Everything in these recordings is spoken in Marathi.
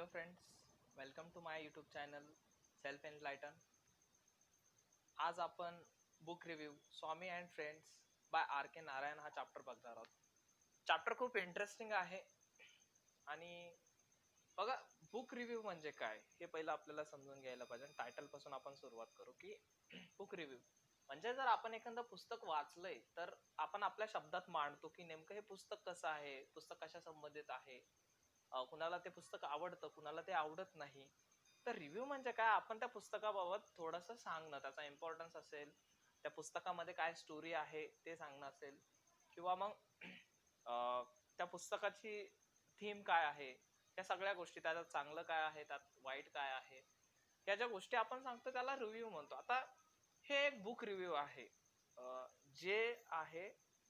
Hello friends, welcome to my YouTube channel Self Enlighten. आज आपण book review Swami and friends by R K Narayan हा चॅप्टर बघणार आहोत. चॅप्टर खूप इंटरेस्टिंग आहे आणि बघा बुक रिव्ह्यू म्हणजे काय हे पहिलं आपल्याला समजून घ्यायला पाहिजे. टायटल पासून आपण सुरुवात करू की बुक रिव्ह्यू म्हणजे जर आपण एखादं पुस्तक वाचलंय तर आपण आपल्या शब्दात मांडतो की नेमकं हे पुस्तक कसं आहे, पुस्तक कशा संबंधित आहे, कुणाला ते पुस्तक आवडतं, कुणाला ते आवडत नाही. तर रिव्ह्यू म्हणजे काय, आपण त्या पुस्तकाबाबत थोडंसं सांगणं, त्याचा इम्पॉर्टन्स असेल, त्या पुस्तकामध्ये काय स्टोरी आहे ते सांगणं असेल, किंवा मग त्या पुस्तकाची थीम काय आहे, या सगळ्या गोष्टी, त्याच्यात चांगलं काय आहे, त्यात वाईट काय आहे, या ज्या गोष्टी आपण सांगतो त्याला रिव्ह्यू म्हणतो. आता हे एक बुक रिव्ह्यू आहे जे आहे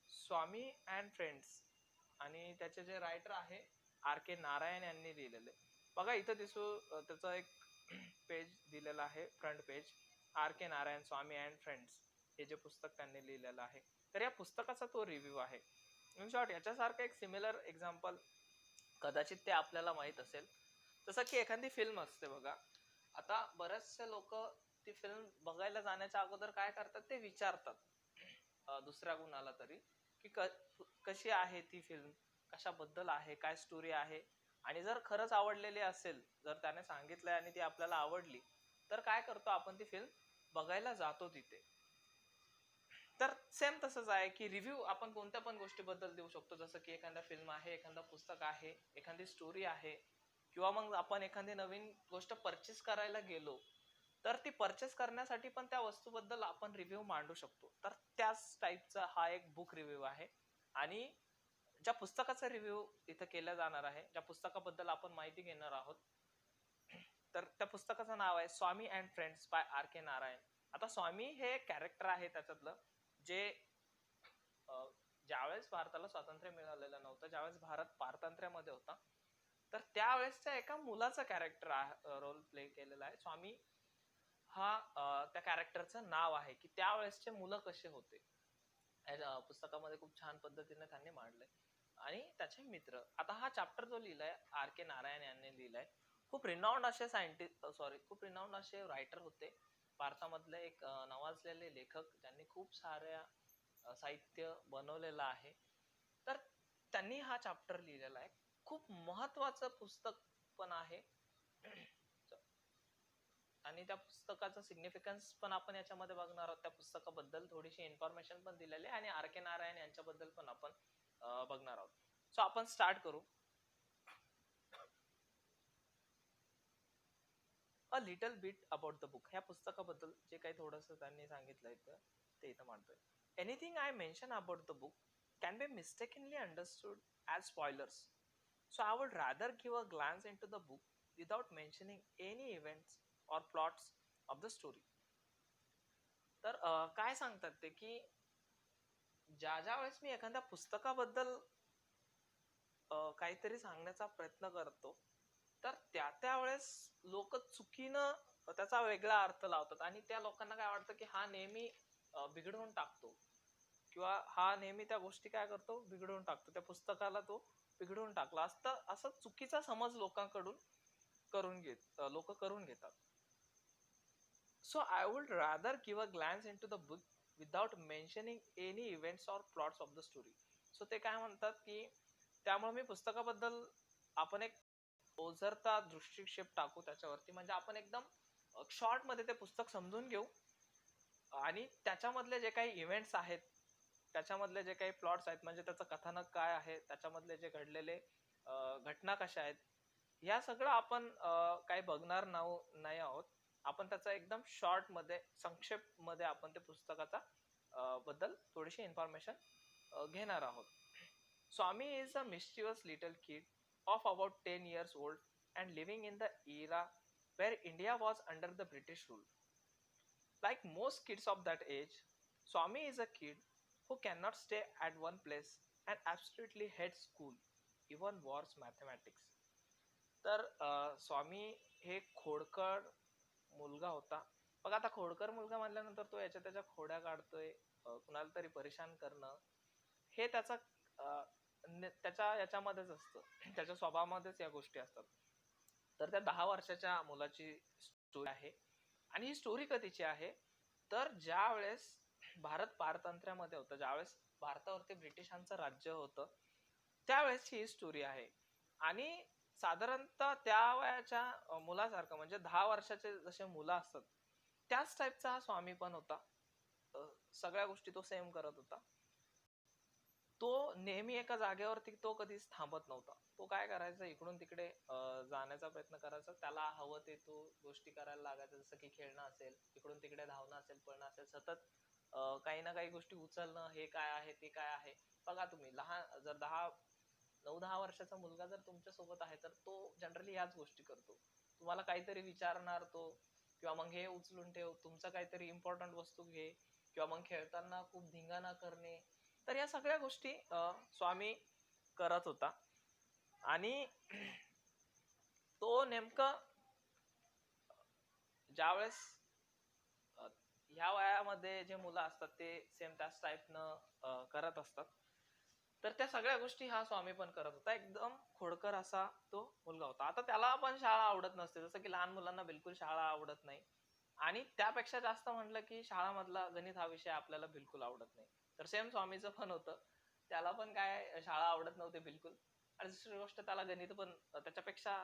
स्वामी अँड फ्रेंड्स आणि त्याचे जे रायटर आहे आर के नारायण यांनी लिहिलेले. बघा इथं त्याचं एक पेज दिलेलं आहे, front page, R K Narayan Swami and friends हे जे पुस्तक त्यांनी लिहिलेलं आहे. तर या पुस्तकाचा तो रिव्ह्यू आहे. इन शॉर्ट याच्यासारखं एक सिमिलर एक्झाम्पल कदाचित ते आपल्याला माहीत असेल, जसं की एखादी फिल्म असते बघा. आता बरेचसे लोक ती फिल्म बघायला जाण्याच्या अगोदर काय करतात ते विचारतात दुसऱ्या कुणाला तरी की कशी आहे ती फिल्म, कशाबद्दल आहे, काय स्टोरी आहे. आणि जर खरंच आवडलेली असेल, जर त्याने सांगितलंय आणि ती आपल्याला आवडली, तर काय करतो आपण ती फिल्म बघायला जातो तिथे. तर सेम तसंच आहे की रिव्ह्यू आपण कोणत्या पण गोष्टीबद्दल देऊ शकतो, जसं की एखादा फिल्म आहे, एखादा पुस्तक आहे, एखादी स्टोरी आहे, किंवा मग आपण एखादी नवीन गोष्ट परचेस करायला गेलो तर ती परचेस करण्यासाठी पण त्या वस्तूबद्दल आपण रिव्ह्यू मांडू शकतो. तर त्याच टाईपचा हा एक बुक रिव्ह्यू आहे. आणि ज्या पुस्तकाचा रिव्ह्यू इथं केला जाणार आहे, ज्या पुस्तकाबद्दल आपण माहिती घेणार आहोत, तर त्या पुस्तकाचं नाव आहे स्वामी and friends by R K Narayan. आता स्वामी हे कॅरेक्टर आहे त्याच्यातलं, जे ज्यावेळेस भारताला स्वातंत्र्य मिळालेलं नव्हतं, ज्यावेळेस भारत पारतंत्र्यामध्ये होता, तर त्यावेळेसच्या एका मुलाचा कॅरेक्टर रोल प्ले केलेला आहे. स्वामी हा त्या कॅरेक्टरचं नाव आहे की त्यावेळेसचे मुलं कसे होते. पुस्तकामध्ये खूप छान पद्धतीने त्यांनी मांडलंय. आणि त्याचे मित्र. आता हा चॅप्टर जो लिहिलाय आर के नारायण यांनी लिहिलाय, खूप रिनाउंड असे खूप रिनाउंड असे रायटर होते भारतामधले, एक नावाजलेले लेखक ज्यांनी खूप साऱ्या साहित्य बनवलेलं आहे. तर त्यांनी हा चॅप्टर लिहिलेला आहे. खूप महत्वाचं पुस्तक पण आहे आणि त्या पुस्तकाचं सिग्निफिकन्स पण आपण याच्यामध्ये बघणार आहोत. त्या पुस्तकाबद्दल थोडीशी इन्फॉर्मेशन पण दिलेली आहे आणि आर के नारायण यांच्याबद्दल पण आपण बघणार आहोत. सो आपण स्टार्ट करू. A little bit about the book. ह्या पुस्तकाबद्दल जे काही थोडंसं त्यांनी सांगितलंय ते इथं मांडतोय. Anything I mention about the book can be mistakenly understood as spoilers. So I would rather give a glance into the book without mentioning any events or plots of the story. तर काय सांगतात ते की ज्या वेळेस मी एखाद्या पुस्तकाबद्दल काहीतरी सांगण्याचा प्रयत्न करतो, तर त्यावेळेस लोक चुकीनं त्याचा वेगळा अर्थ लावतात आणि त्या लोकांना काय वाटतं की हा नेहमी बिघडवून टाकतो, किंवा हा नेहमी त्या गोष्टी काय करतो, बिघडवून टाकतो, त्या पुस्तकाला तो बिघडवून टाकला असतं, असं चुकीचा समज लोकांकडून लोक करून घेतात. So I would rather give a glance into the book without mentioning any events or plots of the story. So ते काय म्हणतात की त्यामुळे मी पुस्तकाबद्दल आपण एक ओझरता दृष्टिक्षेप टाकू त्याच्यावरती, म्हणजे आपण एकदम शॉर्ट मध्ये ते पुस्तक समजून घेऊ आणि त्याच्यामधले जे काही इव्हेंट्स आहेत, त्याच्यामधले जे काही प्लॉट्स आहेत, म्हणजे त्याचं कथानक काय आहे, त्याच्यामधले जे घडलेले घटना कशा आहेत, या सगळं आपण काही बघणार नाही आहोत. आपण त्याचा एकदम शॉर्ट मध्ये, संक्षेप मध्ये आपण ते पुस्तकाचा बद्दल थोडीशी इन्फॉर्मेशन घेणार आहोत. स्वामी is a mischievous little kid of about 10 years old and living in the era where India was under the British rule. Like most kids of that age, Swami is a kid who cannot stay at one place and absolutely hates school, even worse mathematics. तर स्वामी हे खोडकर मुलगा होता. बघा आता खोडकर मुलगा म्हणल्यानंतर तो याच्या त्याच्या खोड्या काढतोय, कुणाला तरी परेशान करणं, हे त्याच्या याच्यामध्येच असतं, त्याच्या स्वभावामध्येच या गोष्टी असतात. तर त्या 10 वर्षाच्या मुलाची स्टोरी आहे. आणि ही स्टोरी कधीची आहे, तर ज्या वेळेस भारत पारतंत्र्यामध्ये होतं, ज्यावेळेस भारतावरती ब्रिटिशांचं राज्य होतं, त्यावेळेसची ही स्टोरी आहे. आणि साधारणतः त्या वयाच्या मुलासारखं, म्हणजे 10 वर्षाचे जसे मुलं असतात त्याच टाईपचा हा स्वामी पण होता. सगळ्या गोष्टी तो सेम करत होता. तो नेहमी एका जागेवरती तो कधीच थांबत नव्हता. तो काय करायचा, इकडून तिकडे जाण्याचा प्रयत्न करायचा. त्याला हवं ते तो गोष्टी करायला लागायचं, जसं की खेळणं असेल, इकडून तिकडे धावणं असेल, पळणं असेल, सतत काही ना काही गोष्टी उचलणं, हे काय आहे ते काय आहे. बघा तुम्ही, लहान जर 9-10 वर्षाचा मुलगा जर तुमच्या सोबत आहे, तर तो जनरली याच गोष्टी करतो. तुम्हाला काहीतरी विचारणार तो, किंवा मग हे उचलून ठेव, तुमचं काहीतरी इम्पॉर्टंट वस्तू घे, किंवा मग खेळताना खूप धिंगाणा करणे. तर या सगळ्या गोष्टी स्वामी करत होता. आणि तो नेमकं ज्यावेळेस ह्या वयामध्ये जे मुलं असतात ते सेम त्याच टाईपनं करत असतात, तर त्या सगळ्या गोष्टी हा स्वामी पण करत होता. एकदम खोडकर असा तो मुलगा होता. आता त्याला पण शाळा आवडत नसते, जसं की लहान मुलांना बिलकुल शाळा आवडत नाही. आणि त्यापेक्षा जास्त म्हटलं की शाळामधला गणित हा विषय आपल्याला बिलकुल आवडत नाही. तर सेम स्वामीचं पण होतं, त्याला पण काय शाळा आवडत नव्हते बिलकुल. आणि दुसरी गोष्ट, त्याला गणित पण त्याच्यापेक्षा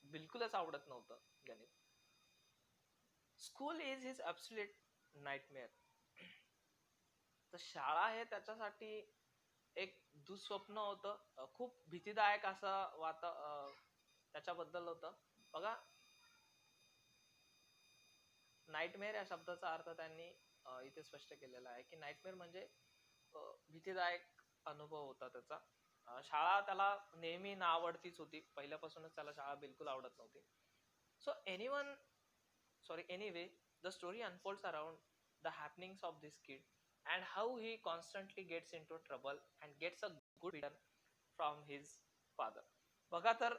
बिलकुलच आवडत नव्हतं गणित. School is his absolute nightmare. तर शाळा हे त्याच्यासाठी एक दुःस्वप्न होतं. खूप भीतीदायक असं त्याच्याबद्दल होतं. बघा, नाईटमेअर या शब्दाचा अर्थ त्यांनी इथे स्पष्ट केलेला आहे की नाईटमेअर म्हणजे भीतीदायक अनुभव होता त्याचा. शाळा त्याला नेहमी नावडतीच होती, पहिल्यापासूनच त्याला शाळा बिलकुल आवडत नव्हती. So anyway, the story unfolds around the happenings of this kid and how he constantly gets into trouble and gets a good beating from his father. बघा, तर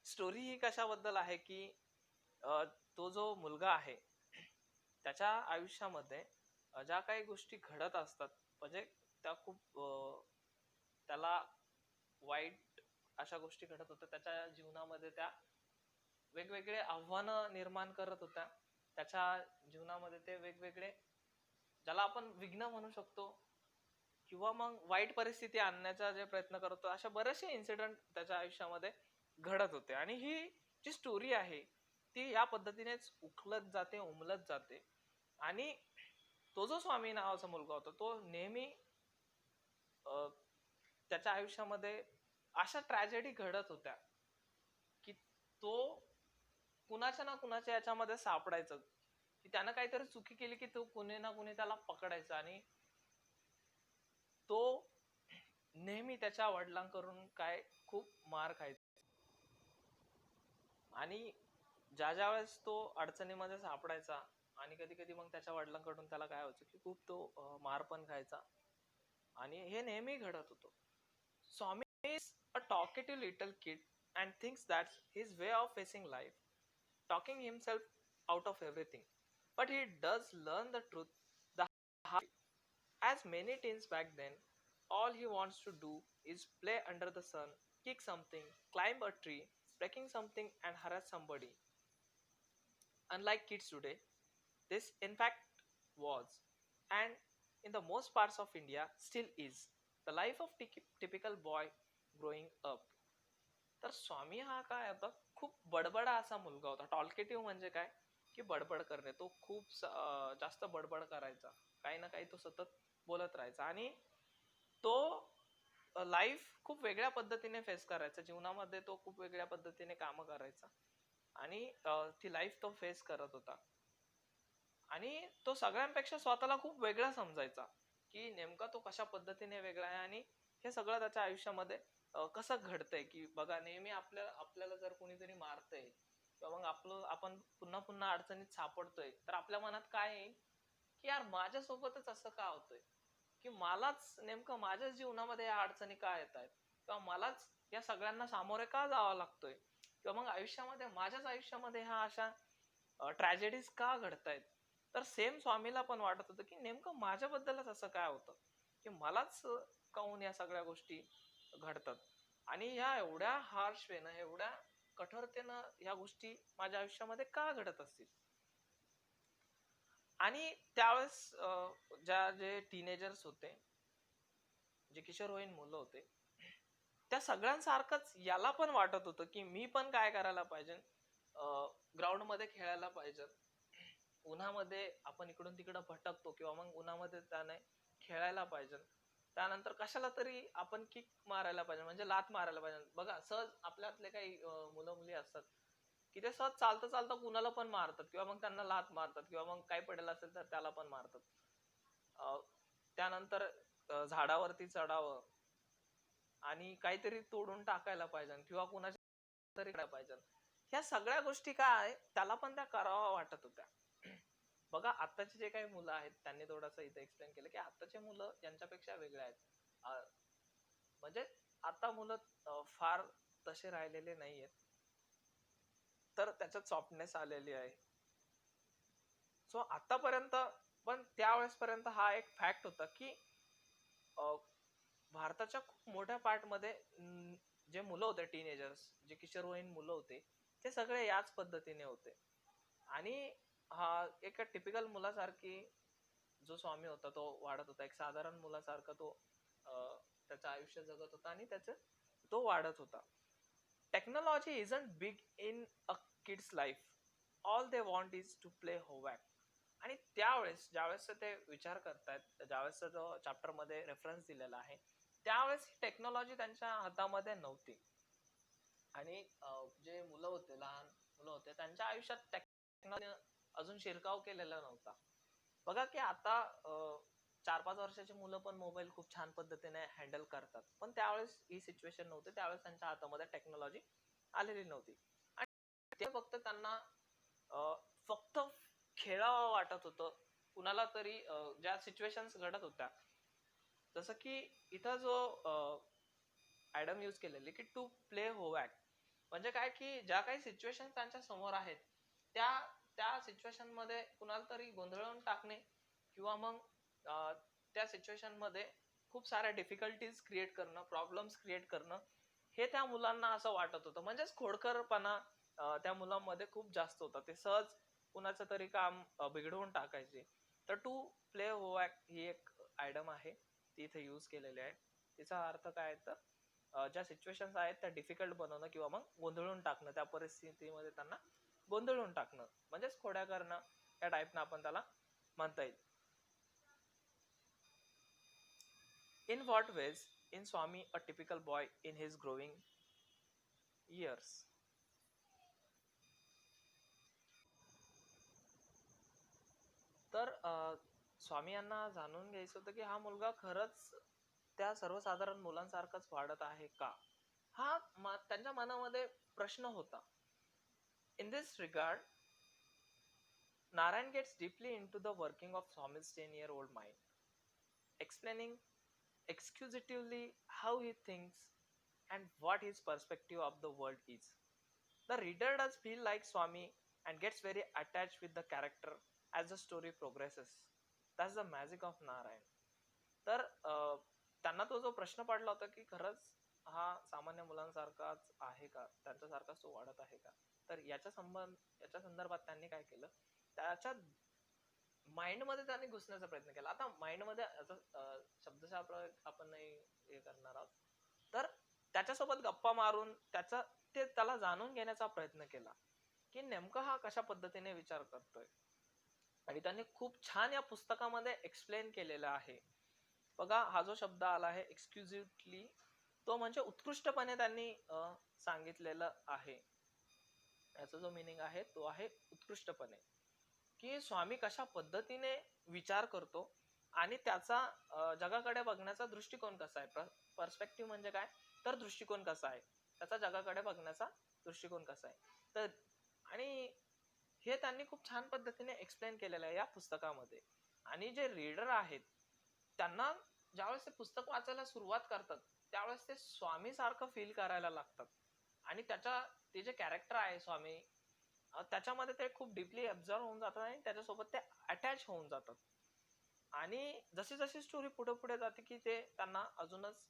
स्टोरी ही कशाबद्दल आहे की तो जो मुलगा आहे त्याच्या आयुष्यामध्ये ज्या काही गोष्टी घडत असतात, म्हणजे त्या खूप त्याला वाईट अशा गोष्टी घडत होत्या त्याच्या जीवनामध्ये. त्या वेगवेगळे आव्हानं निर्माण करत होत्या त्याच्या जीवनामध्ये. ते वेगवेगळे, ज्याला आपण विघ्न म्हणू शकतो, किंवा मग वाईट परिस्थिती आणण्याचा जे प्रयत्न करतो, अशा बरेचसे इन्सिडेंट त्याच्या आयुष्यामध्ये घडत होते. आणि ही जी स्टोरी आहे ती या पद्धतीनेच उखलत जाते, उमलत जाते. आणि तो जो स्वामी नावाचा मुलगा होता, तो नेहमी त्याच्या आयुष्यामध्ये अशा ट्रॅजेडी घडत होत्या की तो कुणाच्या ना कुणाच्या याच्यामध्ये सापडायचं, की त्यानं काहीतरी चुकी केली की तो कुणी ना कुणी त्याला पकडायचा. आणि तो नेहमी त्याच्या वडिलांकडून काय खूप मार खायचा. आणि ज्या वेळेस तो अडचणीमध्ये सापडायचा, आणि कधी कधी मग त्याच्या वडिलांकडून त्याला काय व्हायचं की खूप तो मार पण खायचा. आणि हे नेहमी घडत होतं. स्वामी is a talkative little kid and thinks that's his way of facing life, talking himself out of everything. But he does learn the truth the hard way. As many teens back then, all he wants to do is play under the sun, kick something, climb a tree, breaking something, and harass somebody. Unlike kids today, this in fact was, and in the most parts of India still is, the life of typical boy growing up. तर स्वामी हा काय होता, खूप बडबडा असा मुलगा होता. टॉल्केटिव्ह म्हणजे काय की बडबड करणे. तो खूप जास्त बडबड करायचा, काही ना काही तो सतत बोलत राहायचा. आणि तो लाईफ खूप वेगळ्या पद्धतीने फेस करायचा. जीवनामध्ये तो खूप वेगळ्या पद्धतीने कामं करायचा, आणि ती लाईफ तो फेस करत होता. आणि तो सगळ्यांपेक्षा स्वतःला खूप वेगळा समजायचा, की नेमका तो कशा पद्धतीने वेगळा आहे. आणि हे सगळं त्याच्या आयुष्यामध्ये कसं घडतंय, की बघा, नेहमी आपल्याला जर कोणीतरी मारतंय, किंवा मग आपण पुन्हा पुन्हा अडचणीत सापडतोय, तर आपल्या मनात काय येईल की यार, माझ्यासोबतच असं का होतंय, की मलाच नेमकं माझ्याच जीवनामध्ये या अडचणी का येत आहेत, किंवा मलाच या सगळ्यांना सामोरे का जावं लागतोय, किंवा मग आयुष्यामध्ये, माझ्याच आयुष्यामध्ये ह्या अशा ट्रॅजेडीज का घडतायत. तर सेम स्वामीला पण वाटत होतं की नेमकं माझ्याबद्दलच असं काय होतं, की मलाच काहून या सगळ्या गोष्टी घडतात. आणि ह्या एवढ्या हार्श वेनं, एवढ्या कठोरतेनं ह्या गोष्टी माझ्या आयुष्यामध्ये का घडत असतील. आणि त्यावेळेस जे टीनेजर्स होते, जे किशोरवयीन मुलं होते, त्या सगळ्यांसारखंच याला पण वाटत होतं की मी पण काय करायला पाहिजे, ग्राउंड मध्ये खेळायला पाहिजे. उन्हामध्ये आपण इकडून तिकडं भटकतो किंवा मग उन्हामध्ये त्याने खेळायला पाहिजे. त्यानंतर कशाला तरी आपण किक मारायला पाहिजे, म्हणजे लात मारायला पाहिजे. बघा, सहज आपल्यातले काही मुलं मुली असतात की ते सहज चालतं चालतं कुणाला पण मारतात किंवा मग त्यांना लात मारतात किंवा मग काय पडेल असेल तर त्याला पण मारतात. अं, त्यानंतर झाडावरती चढावं आणि काहीतरी तोडून टाकायला पाहिजे किंवा कुणाच्या तरी करायला पाहिजे. ह्या सगळ्या गोष्टी काय त्याला पण त्या करावा वाटत होत्या. बघा, आताचे जे काही मुलं आहेत त्यांनी थोडंसं इथे एक्सप्लेन केलं की आताचे मुलं यांच्यापेक्षा वेगळे आहेत. म्हणजे आता मुलं फार तसे राहिलेले नाहीयेत, तर त्याच्यात सॉफ्टनेस आलेली आहे. सो आतापर्यंत, पण त्यावेळेस पर्यंत हा एक फॅक्ट होता की भारताच्या खूप मोठ्या पार्ट मध्ये जे मुलं होते, टीनेजर्स, जे किशोरवयीन मुलं होते, ते सगळे याच पद्धतीने होते. आणि हा एका टिपिकल मुलासारखी जो स्वामी होता तो वाढत होता, एक साधारण मुलासारखा तो त्याचं आयुष्य जगत होता आणि तो वाढत होता. Technology isn't big in a kids life, all they want is to play havoc. आणि त्यावेळेस ज्यावेळेस ते विचार करतायत, ज्यावेळेस जो चॅप्टर मध्ये रेफरन्स दिलेला आहे, त्यावेळेस टेक्नॉलॉजी त्यांच्या हातामध्ये नव्हती. आणि जे मुलं होते, लहान मुलं होते, त्यांच्या आयुष्यात टेक्नॉलॉजी अजून शिरकाव केलेला नव्हता. बघा की आता 4-5 वर्षाची मुलं पण मोबाईल खूप छान पद्धतीने हँडल करतात, पण त्यावेळेस ही सिच्युएशन नव्हती. त्यावेळेस त्यांच्या हातामध्ये टेक्नॉलॉजी आलेली नव्हती आणि ते फक्त त्यांना फक्त खेळावं वाटत होतं. कुणाला तरी ज्या सिच्युएशन्स घडत होत्या, जसं की इथं जो ऍडम यूज केलेली की टू प्ले होवॅक, म्हणजे काय की ज्या काही सिच्युएशन त्यांच्या समोर आहेत त्या त्या सिच्युएशन मध्ये कुणाला तरी गोंधळून टाकणे किंवा मग त्या सिच्युएशन मध्ये खूप साऱ्या डिफिकल्टीज क्रिएट करणं, प्रॉब्लेम्स क्रिएट करणं, हे त्या मुलांना असं वाटत होतं. म्हणजेच खोडकरपणा त्या मुलांमध्ये खूप जास्त होता. ते सहज कुणाचं तरी काम बिघडवून टाकायचे. तर टू प्ले होवॅक ही एक आयडम आहे, ती इथे यूज केलेली आहे. तिचा अर्थ काय तर ज्या सिच्युएशन्स आहेत त्या डिफिकल्ट बनवणं किंवा मग गोंधळून टाकणं, त्या परिस्थितीमध्ये त्यांना गोंधळून टाकणं, म्हणजेच खोड्या करणं, या टाईपनं आपण त्याला म्हणता येईल. In what ways in Swami a typical boy in his growing years. तर स्वामी यांना जाणून घ्यायचं होतं की हा मुलगा खरंच त्या सर्वसाधारण मुलांसारखंच वाढत आहे का, हा त्यांच्या मनामध्ये प्रश्न होता. In this regard, Narayan gets deeply into the working of Swami's 10-year-old mind, explaining exquisitively how he thinks and what his perspective of the world is. The reader does feel like Swami and gets very attached with the character as the story progresses. That's the magic of Narayan. तर त्यांना तो जो प्रश्न पडला होता की खरंच हा सामान्य मुलांसारखाच आहे का, त्यांच्यासारखाच तो वाढत आहे का, तर याच्या संदर्भात त्यांनी काय केलं, त्याच्या माइंड मध्ये त्यांनी घुसण्याचा प्रयत्न केला. आता माइंड मध्ये शब्दशः आपण नाही हे करणार आहोत, तर त्याच्यासोबत गप्पा मारून त्याला जाणून घेण्याचा प्रयत्न केला की नेमकं हा कशा पद्धतीने विचार करतोय. आणि त्यांनी खूप छान या पुस्तकामध्ये एक्सप्लेन केलेला आहे. बघा, हा जो शब्द आला आहे एक्सक्युजिव्हली, तो म्हणजे उत्कृष्टपणे त्यांनी सांगितलेलं आहे. याचा जो मिनिंग आहे तो आहे उत्कृष्टपणे, की स्वामी कशा पद्धतीने विचार करतो आणि त्याचा जगाकडे बघण्याचा दृष्टिकोन कसा आहे. पर्स्पेक्टिव्ह म्हणजे काय तर दृष्टिकोन कसा आहे, त्याचा जगाकडे बघण्याचा दृष्टिकोन कसा आहे. तर आणि हे त्यांनी खूप छान पद्धतीने एक्सप्लेन केलेलं आहे या पुस्तकामध्ये. आणि जे रीडर आहेत त्यांना ज्यावेळेस ते पुस्तक वाचायला सुरुवात करतात त्यावेळेस ते स्वामी सारखं फील करायला लागतात आणि ते जे कॅरेक्टर आहे स्वामी, त्याच्यामध्ये ते खूप डीपली ऑब्झर्व होऊन जातात आणि त्याच्यासोबत ते अटॅच होऊन जातात. आणि जशी जशी स्टोरी पुढे पुढे जाते की ते त्यांना अजूनच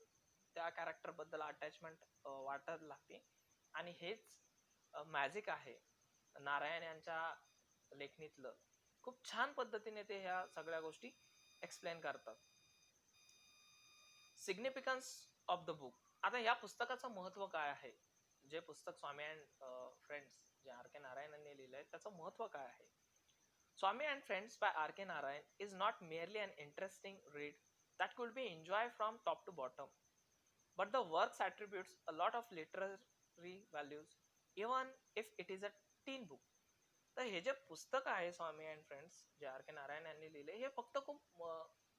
त्या कॅरेक्टर बद्दल अटॅचमेंट वाटायला लागते. आणि हेच मॅजिक आहे नारायण यांच्या लेखणीतलं. खूप छान पद्धतीने ते ह्या सगळ्या गोष्टी एक्सप्लेन करतात. Significance of the book. आता या पुस्तकाचं महत्व काय आहे? जे पुस्तक स्वामी अँड फ्रेंड्स जे आर के नारायण यांनी लिहिलंय त्याचं महत्व काय आहे? Swami and Friends by R.K. Narayan is not merely an interesting read that could be enjoyed from top to bottom, but the works attributes a lot of literary values, even if it is a teen book. तर हे जे पुस्तक आहे स्वामी अँड फ्रेंड्स जे आर के नारायण यांनी लिहिले, हे फक्त खूप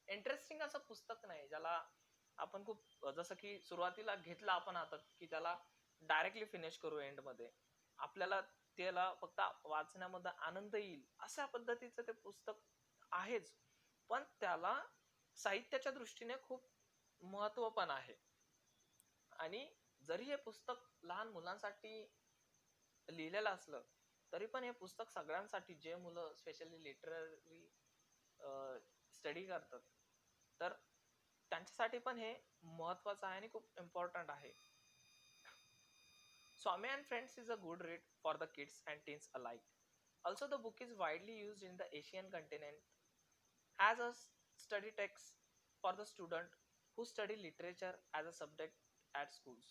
इंटरेस्टिंग असं पुस्तक नाही ज्याला आपण खूप जसं की सुरुवातीला घेतलं आपण आता की त्याला डायरेक्टली फिनिश करू एंड मध्ये, आपल्याला त्याला फक्त वाचण्यामध्ये आनंद येईल अशा पद्धतीचं ते पुस्तक आहेच, पण त्याला साहित्याच्या दृष्टीने खूप महत्व पण आहे. आणि जरी हे पुस्तक लहान मुलांसाठी लिहिलेलं असलं तरी पण हे पुस्तक सगळ्यांसाठी, जे मुलं स्पेशली लिटररी स्टडी करतात तर त्यांच्यासाठी पण हे महत्वाचं आहे आणि खूप इम्पॉर्टंट आहे. Swami and Friends is a good read for the kids and teens alike. Also, the book is widely used in the Asian continent as a study text for the student who study literature as a subject at schools.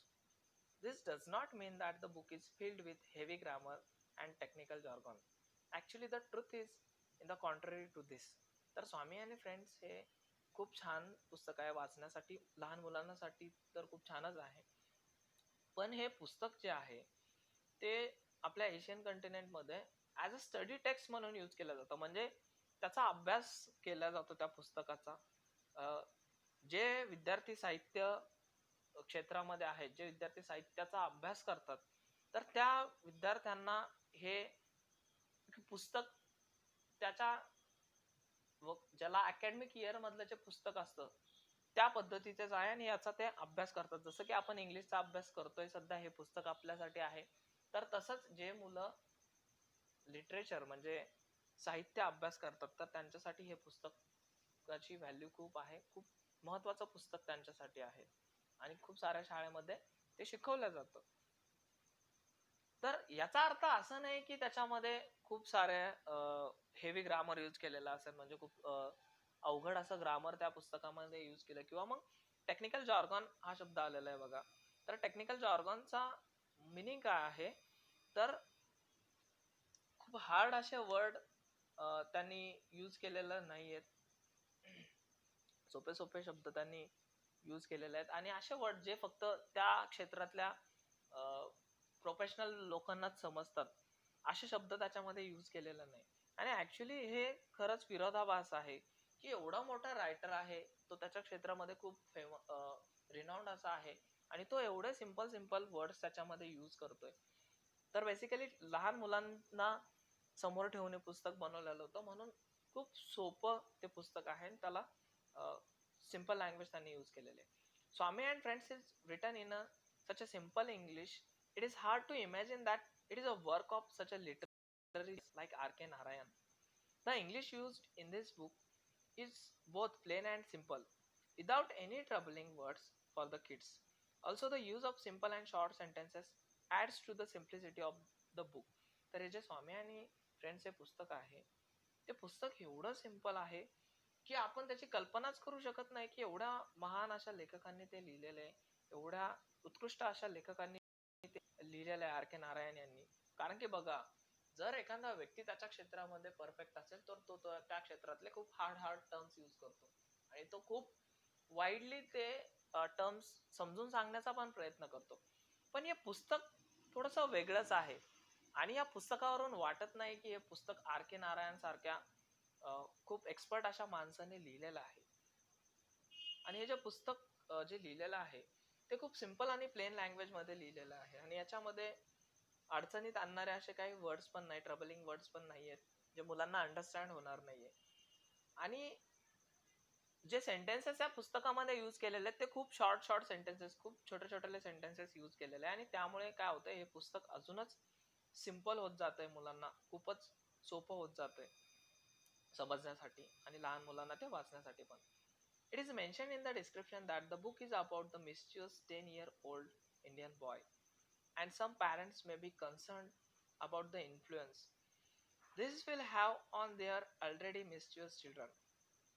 This does not mean that the book is filled with heavy grammar and technical jargon. Actually, the truth is in the contrary to this. तर स्वामी आणि फ्रेंड्स हे खूप छान पुस्तक आहे वाचण्यासाठी, लहान मुलांसाठी तर खूप छानच आहे. पण हे पुस्तक जे आहे ते आपल्या एशियन कंटिनेंट मध्ये ऍज अ स्टडी टेक्स्ट म्हणून यूज केलं जातं. म्हणजे त्याचा अभ्यास केला जातो त्या पुस्तकाचा. जे विद्यार्थी साहित्य क्षेत्रामध्ये आहेत, जे विद्यार्थी साहित्याचा अभ्यास करतात, तर त्या विद्यार्थ्यांना हे पुस्तक त्याच्या ज्याला अकॅडमिक इयर मधलं जे पुस्तक असतं त्या पद्धतीचेच आहे आणि याचा ते अभ्यास करतात. जसं की आपण इंग्लिशचा अभ्यास करतोय सध्या, हे पुस्तक आपल्यासाठी आहे. तर तसंच जे मुलं लिटरेचर म्हणजे साहित्य अभ्यास करतात तर त्यांच्यासाठी हे पुस्तकाची व्हॅल्यू खूप आहे, खूप महत्वाचं पुस्तक त्यांच्यासाठी आहे आणि खूप साऱ्या शाळेमध्ये ते शिकवलं जातं. तर याचा अर्थ असा नाही की त्याच्यामध्ये खूप सारे हेवी ग्रामर यूज केलेला असेल, म्हणजे खूप अवघड असं ग्रामर त्या पुस्तकामध्ये यूज केलं, किंवा मग टेक्निकल जॉर्गन हा शब्द आलेला आहे बघा. तर टेक्निकल जॉर्गनचा मिनिंग काय आहे, तर खूप हार्ड असे वर्ड त्यांनी यूज केलेलं नाहीयेत, सोपे सोपे शब्द त्यांनी यूज केलेले आहेत आणि असे वर्ड जे फक्त त्या क्षेत्रातल्या प्रोफेशनल लोकांनाच समजतात असे शब्द त्याच्यामध्ये यूज केलेला नाही. आणि ऍक्च्युली हे खरंच विरोधाभास आहे की एवढा मोठा रायटर आहे, तो त्याच्या क्षेत्रामध्ये खूप रिनाउंड असा आहे आणि तो एवढे सिंपल सिंपल वर्ड्स त्याच्यामध्ये यूज करतोय. तर बेसिकली लहान मुलांना समोर ठेवून पुस्तक बनवलेलं होतं म्हणून खूप सोपं ते पुस्तक आहे आणि त्याला सिंपल लँग्वेज त्यांनी यूज केलेले. Swami and friends is written in such a simple English, it is hard to imagine that it is a work of such a literary like R.K. Narayan. The English used in this book is both plain and simple, without any troubling words for the kids. Also, the use of simple and short sentences adds to the simplicity of the book. तर हे जे स्वामी आणि फ्रेंड्स हे पुस्तक आहे, ते पुस्तक एवढं सिंपल आहे की आपण त्याची कल्पनाच करू शकत नाही की एवढ्या महान अशा लेखकांनी ते लिहिलेलं आहे, एवढ्या उत्कृष्ट अशा लेखकांनी ते लिहिलेलं आहे आर के नारायण यांनी. कारण की बघा, जर एखादा व्यक्ती त्याच्या क्षेत्रामध्ये परफेक्ट असेल तर तो त्या क्षेत्रातले खूप हार्ड टर्म्स यूज करतो आणि तो खूप वाईडली ते टर्म्स समजून सांगण्याचा पण प्रयत्न करतो. पण हे पुस्तक थोडस वेगळंच आहे आणि या पुस्तकावरून वाटत नाही की हे पुस्तक आर के नारायण सारख्या खूप एक्सपर्ट अशा माणसाने लिहिलेलं आहे. आणि हे जे पुस्तक जे लिहिलेलं आहे ते खूप सिंपल आणि प्लेन लँग्वेज मध्ये लिहिलेलं आहे आणि याच्यामध्ये अडचणीत आणणारे असे काही वर्ड्स पण नाही, ट्रबलिंग वर्ड्स पण नाहीयेत जे मुलांना अंडरस्टँड होणार नाहीये. आणि जे सेंटेन्सेस या पुस्तकामध्ये यूज केलेले आहेत ते खूप शॉर्ट सेंटेन्सेस, खूप छोटे छोटे सेंटेन्सेस यूज केलेले आहे आणि त्यामुळे काय होतंय, हे पुस्तक अजूनच सिंपल होत जातंय, मुलांना खूपच सोपं होत जातंय समजण्यासाठी आणि लहान मुलांना ते वाचण्यासाठी पण. It is mentioned in the description that the book is about the mischievous 10-year-old Indian boy and some parents may be concerned about the influence this will have on their already mischievous children.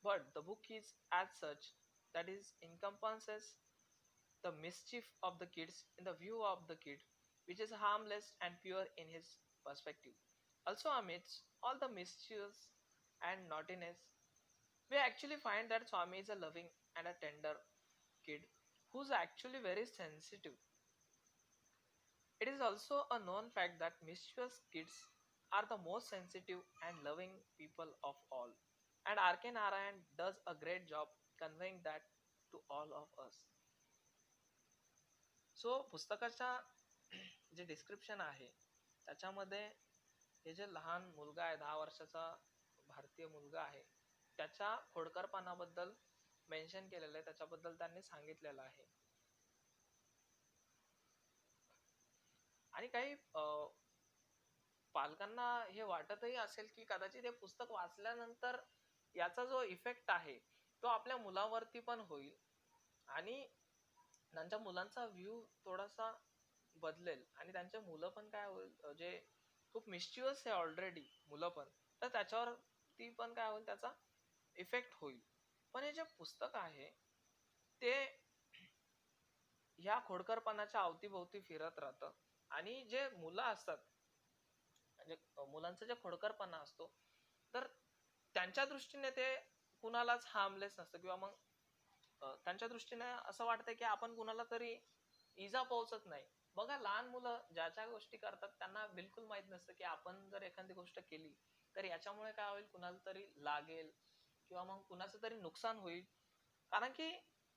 But the book is as such that is encompasses the mischief of the kids in the view of the kid, which is harmless and pure in his perspective. Also, amidst all the mischief and naughtiness, we actually find that Swami is a loving and a tender kid who's actually very sensitive. It is also a known fact that mischievous kids are the most sensitive and loving people of all. And R.K. Narayan does a great job conveying that to all of us. So पुस्तकाच्या जे डिस्क्रिप्शन आहे त्याच्यामध्ये हे जे लहान मुलगा आहे 10 वर्षाचा भारतीय मुलगा आहे त्याच्या खोडकरपणाबद्दल मेन्शन केलेलं आहे त्याच्याबद्दल त्यांनी सांगितलेलं आहे आणि काही पालकांना हे वाटतही असेल की कदाचित हे पुस्तक वाचल्यानंतर याचा जो इफेक्ट आहे तो आपल्या मुलावरती पण होईल आणि त्यांच्या मुलांचा व्ह्यू थोडासा बदलेल आणि त्यांचे मुलं पण काय होईल जे खूप मिस्चिवस आहे ऑलरेडी मुलं पण तर त्याच्यावर ती पण काय होईल त्याचा इफेक्ट होईल पण हे जे पुस्तक आहे ते ह्या खोडकरपणाच्या अवतीभोवती फिरत राहतं आणि जे मुलं असतात म्हणजे मुलांचा जे खोडकरपणा असतो तर त्यांच्या दृष्टीने ते कुणालाच हार्मलेस नसतं किंवा मग त्यांच्या दृष्टीने असं वाटतं की आपण कुणाला तरी इजा पोहोचत नाही बघा लहान मुलं ज्या ज्या गोष्टी करतात त्यांना बिलकुल माहित नसतं की आपण जर एखादी गोष्ट केली तर याच्यामुळे काय होईल कुणाला तरी लागेल किंवा मग कुणाचं तरी नुकसान होईल कारण की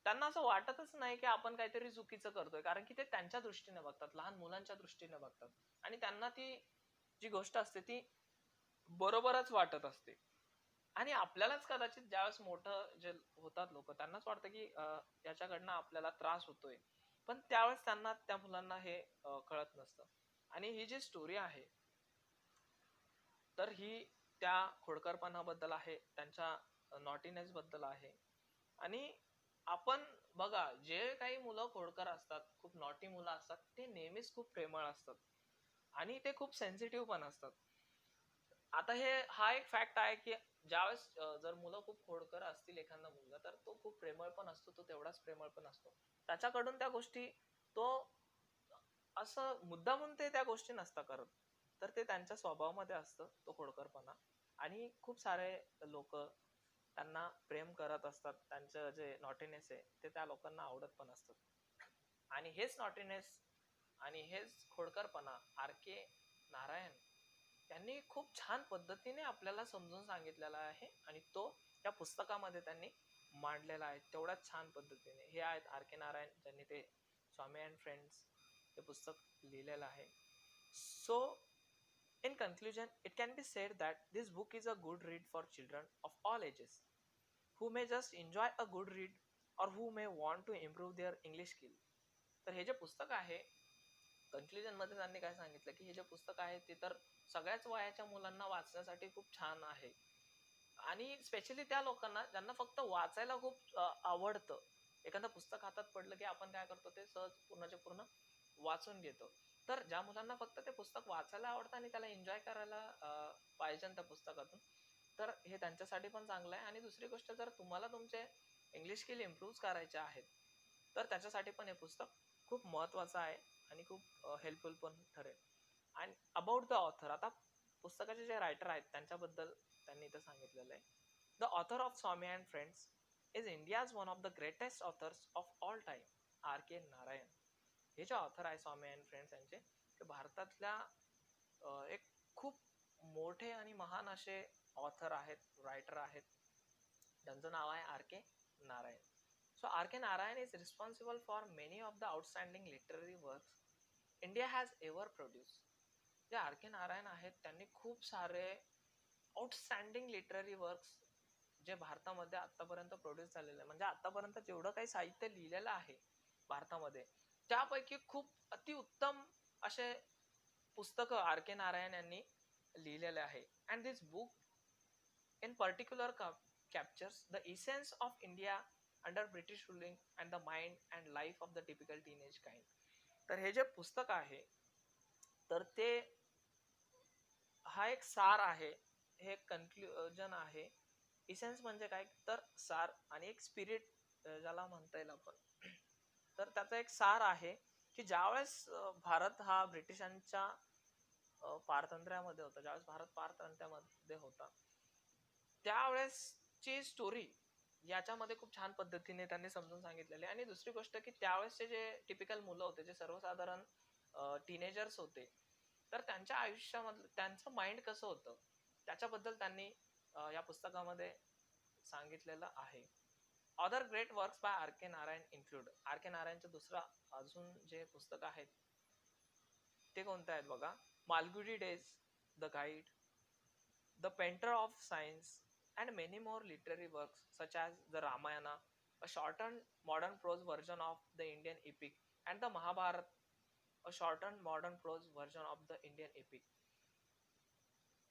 त्यांना असं वाटतच नाही की आपण काहीतरी चुकीचं करतोय कारण की ते त्यांच्या दृष्टीने बघतात लहान मुलांच्या दृष्टीने बघतात आणि त्यांना ती जी गोष्ट असते ती बरोबरच वाटत असते आणि आपल्यालाच कदाचित ज्यावेळेस मोठं जे होतात लोक त्यांनाच वाटतं की याच्याकडनं आपल्याला त्रास होतोय पण त्यावेळेस त्यांना त्या मुलांना हे कळत नसतं आणि ही जी स्टोरी आहे तर ही त्या खोडकरपणाबद्दल आहे त्यांच्या नॉटीनेस बद्दल आहे आणि आपण बघा जे काही मुलं खोडकर असतात खूप नॉटी मुलं असतात ते नेहमीच खूप प्रेमळ असतात आणि ते खूप सेन्सिटिव्ह पण असतात आता हे हा एक फॅक्ट आहे की ज्यावेळेस जर मुलं खूप खोडकर असतील एखादा मुलगा तर तो खूप प्रेमळ पण असतो तो तेवढाच प्रेमळ पण असतो त्याच्याकडून त्या गोष्टी तो असं मुद्दामून ते त्या गोष्टी नसता करत तर ते त्यांच्या स्वभावामध्ये असतं तो खोडकरपणा आणि खूप सारे लोक त्यांना प्रेम करत असतात त्यांचं जे नॉटीनेस आहे ते त्या लोकांना आवडत पण असतात आणि हेच नॉटीनेस आणि हेच खोडकरपणा आर के नारायण त्यांनी खूप छान पद्धतीने आपल्याला समजून सांगितलेला आहे आणि तो या पुस्तकामध्ये त्यांनी मांडलेला आहे तेवढ्याच छान पद्धतीने हे आहेत आर के नारायण ज्यांनी ते स्वामी अँड फ्रेंड्स हे पुस्तक लिहिलेलं आहे so in conclusion it can be said that this book is a good read for children of all ages who may just enjoy a good read or who may want to improve their English skill तर हे जे पुस्तक आहे कन्क्लुजन मध्ये त्यांनी काय सांगितलं की हे जे पुस्तक आहे ते तर सगळ्याच वयाच्या मुलांना वाचण्यासाठी खूप छान आहे आणि स्पेशली त्या लोकांना ज्यांना फक्त वाचायला खूप आवडतं एखादं पुस्तक हातात पडलं की आपण काय करतो ते सहज पूर्णच्या पूर्ण वाचून घेतो तर ज्या मुलांना फक्त ते पुस्तक वाचायला आवडतं आणि त्याला एन्जॉय करायला पाहिजे त्या पुस्तकातून तर हे त्यांच्यासाठी पण चांगलं आहे आणि दुसरी गोष्ट जर तुम्हाला तुमचे इंग्लिश स्किल इम्प्रूव्ह करायचे आहेत तर त्याच्यासाठी पण हे पुस्तक खूप महत्त्वाचं आहे आणि खूप हेल्पफुल पण ठरेल आणि अबाउट द ऑथर आता पुस्तकाचे जे रायटर आहेत त्यांच्याबद्दल त्यांनी इथं सांगितलेलं आहे the author of Swami and friends is India's one of the greatest authors of all time R K Narayan हे जे ऑथर आहे स्वामी अँड फ्रेंड्स यांचे ते भारतातल्या एक खूप मोठे आणि महान असे ऑथर आहेत रायटर आहेत त्यांचं नाव आहे R K Narayan so R K Narayan is responsible for many of the outstanding literary works India has ever produce जे आर के नारायण आहेत त्यांनी खूप सारे आउटस्टँडिंग लिटररी वर्क्स जे भारतामध्ये आतापर्यंत प्रोड्यूस झालेले म्हणजे आतापर्यंत जेवढं काही साहित्य लिहिलेलं आहे भारतामध्ये त्यापैकी खूप अतिउत्तम असे पुस्तकं आर के नारायण यांनी लिहिलेले आहे and this book in particular captures the essence of India under British ruling and the mind and life of the typical teenage kind. तर हे जे पुस्तक आहे तर ते हा एक सार आहे, हे कन्क्लुजन आहे. इसेन्स म्हणजे काय तर सार आणि एक स्पिरिट ज्याला म्हणता येईल आपण. तर त्याचा एक सार आहे की ज्यावेळेस भारत हा ब्रिटिशांच्या पारतंत्र्यामध्ये होता, ज्यावेळेस भारत पारतंत्र्यामध्ये होता त्यावेळेसची स्टोरी याच्यामध्ये खूप छान पद्धतीने त्यांनी समजून सांगितलेली. आणि दुसरी गोष्ट की त्यावेळेसचे जे टिपिकल मुलं होते, जे सर्वसाधारण टीनेजर्स होते, तर त्यांच्या आयुष्यामधलं त्यांचं माइंड कसं होतं त्याच्याबद्दल त्यांनी या पुस्तकामध्ये सांगितलेलं आहे. Other great works by R K Narayan include. R K नारायणचं दुसरं अजून जे पुस्तक आहेत ते कोणते आहेत बघा. Malgudi days, the guide, the painter of science, and many more literary works such as the Ramayana, a shortened modern prose version of the Indian epic, and the Mahabharata, a shortened modern prose version of the Indian epic.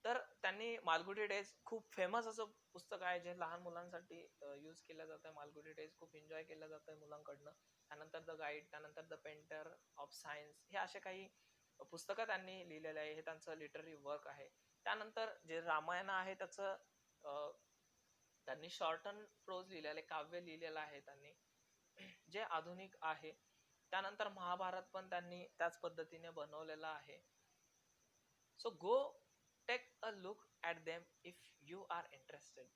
तर त्यांनी मालगुडी डेज खूप फेमस असं पुस्तक आहे जे लहान मुलांसाठी यूज केलं जातं. मालगुडी डेज खूप एन्जॉय केलं जातं मुलांकडनं. त्यानंतर द गाईड, त्यानंतर द पेंटर ऑफ सायन्स, हे असे काही पुस्तकं त्यांनी लिहिलेले आहे. हे त्यांचं लिटररी वर्क आहे. त्यानंतर जे रामायण आहे त्याचं त्यांनी शॉर्टन प्रोज लिहिलेले, काव्य लिहिलेलं आहे त्यांनी, जे आधुनिक आहे. त्यानंतर महाभारत पण त्यांनी त्याच पद्धतीने बनवलेलं आहे. So go take a look at them if you are interested.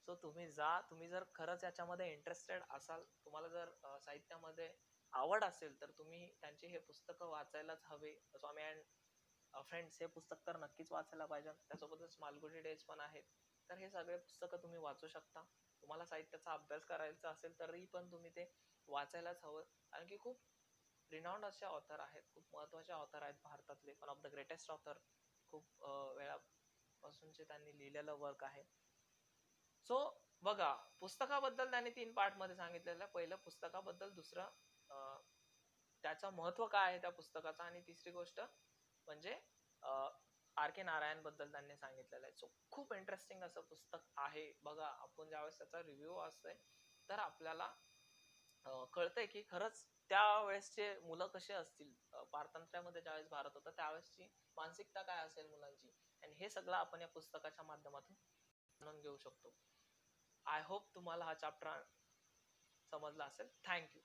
सो तुम्ही जा, तुम्ही जर खरंच याच्यामध्ये इंटरेस्टेड असाल, तुम्हाला जर साहित्यामध्ये आवड असेल तर तुम्ही त्यांची हे पुस्तकं वाचायलाच हवे. स्वामी अँड फ्रेंड्स हे पुस्तक तर नक्कीच वाचायला पाहिजे. त्यासोबतच मालगुडी डेज पण आहेत. तर हे सगळे पुस्तकं तुम्ही वाचू शकता. तुम्हाला साहित्याचा अभ्यास करायचा असेल तरी पण तुम्ही ते वाचायलाच हवं. कारण की खूप रिनाऊंड असे ऑथर आहेत, खूप महत्त्वाचे ऑथर आहेत भारतातले. One of the greatest author. खूप वेळापासूनचे त्यांनी लिहिलेलं वर्क आहे. सो बघा, पुस्तकाबद्दल त्यांनी 3 पार्ट मध्ये सांगितलेलं. पहिलं पुस्तकाबद्दल, दुसरं त्याचं महत्व काय आहे त्या पुस्तकाचं, आणि तिसरी गोष्ट म्हणजे आर के नारायण बद्दल त्यांनी सांगितलेलं आहे. सो खूप इंटरेस्टिंग असं पुस्तक आहे. बघा, आपण ज्यावेळेस त्याचा रिव्ह्यू वाचतोय तर आपल्याला कळतंय की खरंच त्यावेळेसचे मुलं कसे असतील, पारतंत्र्यामध्ये ज्यावेळेस भारत होता त्यावेळेसची मानसिकता काय असेल मुलांची, आणि हे सगळं आपण या पुस्तकाच्या माध्यमातून जाणून घेऊ शकतो. आय होप तुम्हाला हा चॅप्टर समजला असेल. थँक्यू.